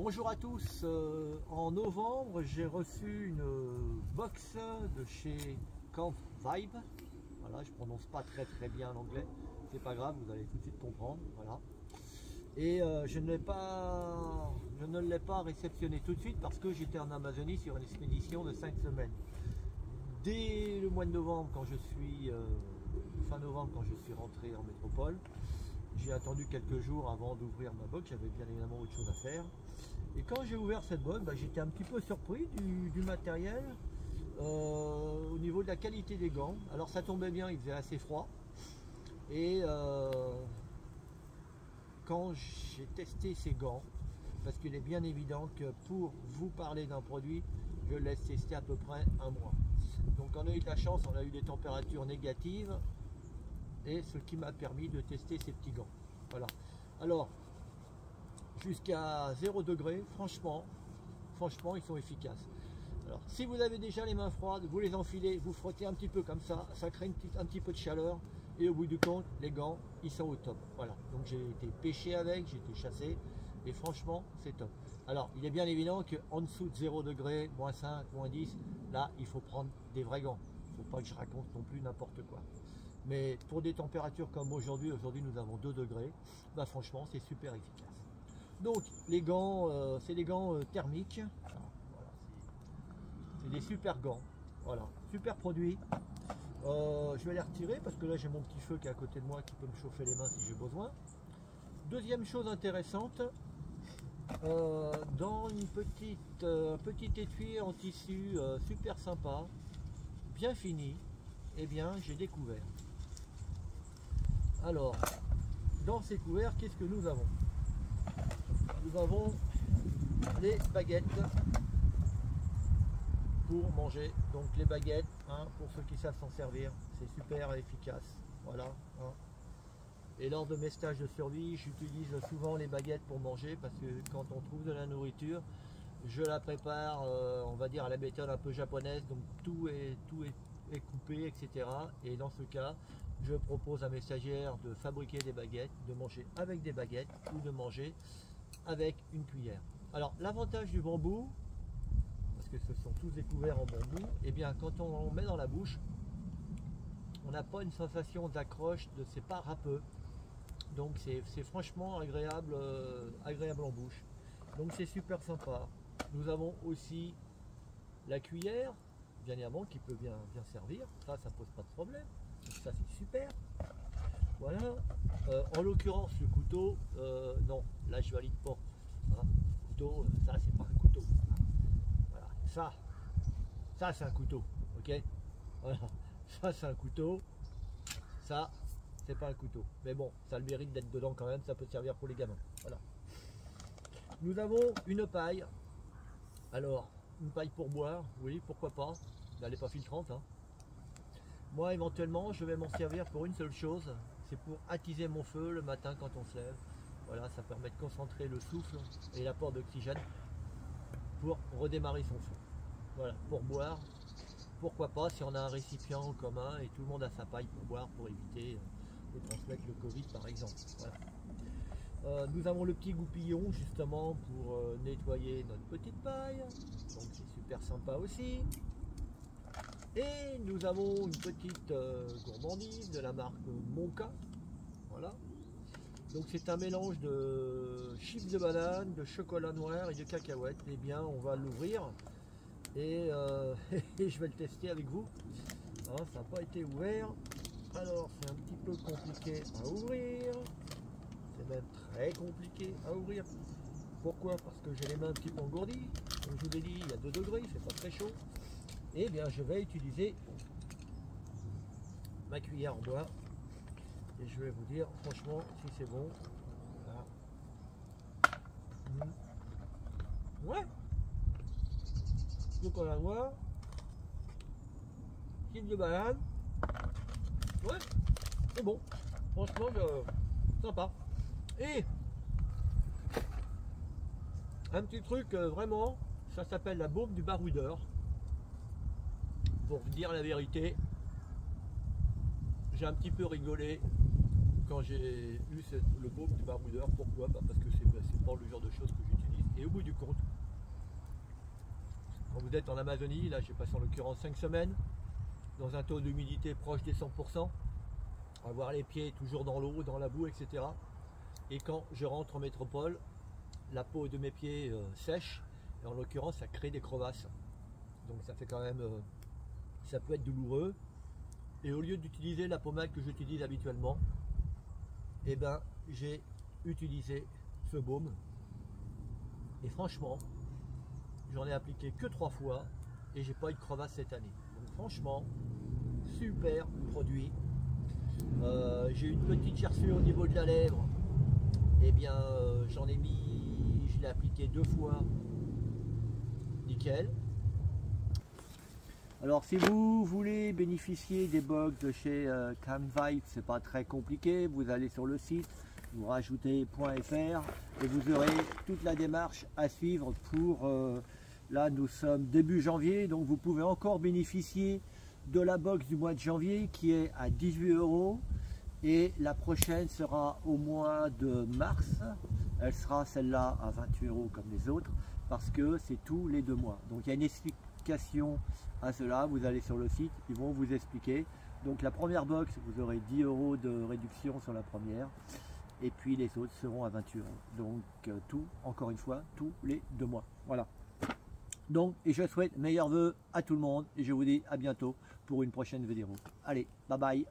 Bonjour à tous, en novembre j'ai reçu une box de chez Camp Vibe. Voilà, je prononce pas très bien l'anglais, c'est pas grave, vous allez tout de suite comprendre. Voilà. Et je ne l'ai pas réceptionné tout de suite parce que j'étais en Amazonie sur une expédition de 5 semaines. Dès le mois de novembre, fin novembre, quand je suis rentré en métropole, j'ai attendu quelques jours avant d'ouvrir ma box, j'avais bien évidemment autre chose à faire. Et quand j'ai ouvert cette box, j'étais un petit peu surpris du matériel, au niveau de la qualité des gants. Alors ça tombait bien, il faisait assez froid. Et quand j'ai testé ces gants, parce qu'il est bien évident que pour vous parler d'un produit, je le laisse tester à peu près un mois. Donc on a eu de la chance, on a eu des températures négatives, et ce qui m'a permis de tester ces petits gants. Voilà. Alors, jusqu'à 0 degré, franchement, ils sont efficaces. Alors, si vous avez déjà les mains froides, vous les enfilez, vous frottez un petit peu comme ça crée un petit peu de chaleur, et au bout du compte, les gants, ils sont au top. Voilà. Donc j'ai été pêché avec, j'ai été chassé, et franchement, c'est top. Alors, il est bien évident qu'en dessous de 0 degré, moins 5, moins 10, là, il faut prendre des vrais gants. Il ne faut pas que je raconte non plus n'importe quoi. Mais pour des températures comme aujourd'hui nous avons 2 degrés, franchement c'est super efficace. Donc les gants, c'est des gants thermiques, voilà, c'est des super gants, voilà, super produit. Je vais les retirer parce que là j'ai mon petit feu qui est à côté de moi qui peut me chauffer les mains si j'ai besoin. Deuxième chose intéressante, dans une petit étui en tissu super sympa, bien fini, eh bien j'ai découvert. Alors, dans ces couverts, qu'est-ce que nous avons? Nous avons les baguettes pour manger. Donc les baguettes, pour ceux qui savent s'en servir, c'est super efficace. Voilà. Et lors de mes stages de survie, j'utilise souvent les baguettes pour manger parce que quand on trouve de la nourriture, je la prépare, on va dire à la méthode un peu japonaise, donc tout est coupé, etc. Et dans ce cas, je propose à mes stagiaires de fabriquer des baguettes, de manger avec des baguettes ou de manger avec une cuillère. Alors l'avantage du bambou, parce que ce sont tous des couverts en bambou, et bien quand on met dans la bouche, on n'a pas une sensation d'accroche, c'est pas râpeux. Donc c'est franchement agréable, agréable en bouche. Donc c'est super sympa. Nous avons aussi la cuillère, bien évidemment, qui peut bien servir. Ça pose pas de problème. Donc ça c'est super. Voilà. En l'occurrence le couteau, non, là je valide pas. Couteau, ça c'est pas un couteau. Voilà. Ça c'est un couteau. Ok. Voilà. Ça c'est un couteau. Ça c'est pas un couteau. Mais bon, ça a le mérite d'être dedans quand même. Ça peut servir pour les gamins. Voilà. Nous avons une paille. Alors, une paille pour boire, oui, pourquoi pas. Elle n'est pas filtrante. Moi, éventuellement, je vais m'en servir pour une seule chose, c'est pour attiser mon feu le matin quand on se lève. Voilà, ça permet de concentrer le souffle et l'apport d'oxygène pour redémarrer son feu. Voilà, pour boire, pourquoi pas si on a un récipient en commun et tout le monde a sa paille pour boire pour éviter de transmettre le Covid par exemple. Voilà. Nous avons le petit goupillon justement pour nettoyer notre petite paille, donc c'est super sympa aussi. Et nous avons une petite gourmandise de la marque Monka. Voilà. Donc c'est un mélange de chips de banane, de chocolat noir et de cacahuètes. Eh bien on va l'ouvrir et je vais le tester avec vous. Ça n'a pas été ouvert. Alors c'est un petit peu compliqué à ouvrir. C'est même très compliqué à ouvrir. Pourquoi? Parce que j'ai les mains un petit peu engourdies. Comme je vous ai dit, il y a 2 degrés, c'est pas très chaud. Et bien je vais utiliser ma cuillère en bois et je vais vous dire franchement si c'est bon. Voilà. Ouais. Donc on va voir. Chips de banane. Ouais, c'est bon. Franchement, sympa. Et un petit truc vraiment, ça s'appelle la baume du baroudeur. Pour vous dire la vérité, j'ai un petit peu rigolé quand j'ai eu le baume du baroudeur. Pourquoi? Parce que c'est pas le genre de choses que j'utilise. Et au bout du vous êtes en Amazonie, là j'ai passé en l'occurrence 5 semaines, dans un taux d'humidité proche des 100%, avoir les pieds toujours dans l'eau, dans la boue, etc. Et quand je rentre en métropole, la peau de mes pieds sèche, et en l'occurrence ça crée des crevasses. Donc ça fait quand même, ça peut être douloureux. Et au lieu d'utiliser la pommade que j'utilise habituellement, eh ben j'ai utilisé ce baume. Et franchement, j'en ai appliqué que 3 fois et j'ai pas eu de crevasse cette année. Donc franchement, super produit. J'ai une petite gerçure au niveau de la lèvre. Eh bien, j'en ai mis, je l'ai appliqué 2 fois. Nickel. Alors si vous voulez bénéficier des box de chez CamVibe, c'est pas très compliqué, vous allez sur le site, vous rajoutez .fr et vous aurez toute la démarche à suivre pour, là nous sommes début janvier, donc vous pouvez encore bénéficier de la box du mois de janvier qui est à 18 € et la prochaine sera au mois de mars, elle sera celle-là à 28 € comme les autres parce que c'est tous les 2 mois. Donc il y a une explication à cela, vous allez sur le site, ils vont vous expliquer. Donc la première box, vous aurez 10 € de réduction sur la première et puis les autres seront à 28 €. Donc tout, encore une fois, tous les 2 mois. Voilà. Donc, et je souhaite meilleurs vœux à tout le monde et je vous dis à bientôt pour une prochaine vidéo. Allez, bye bye.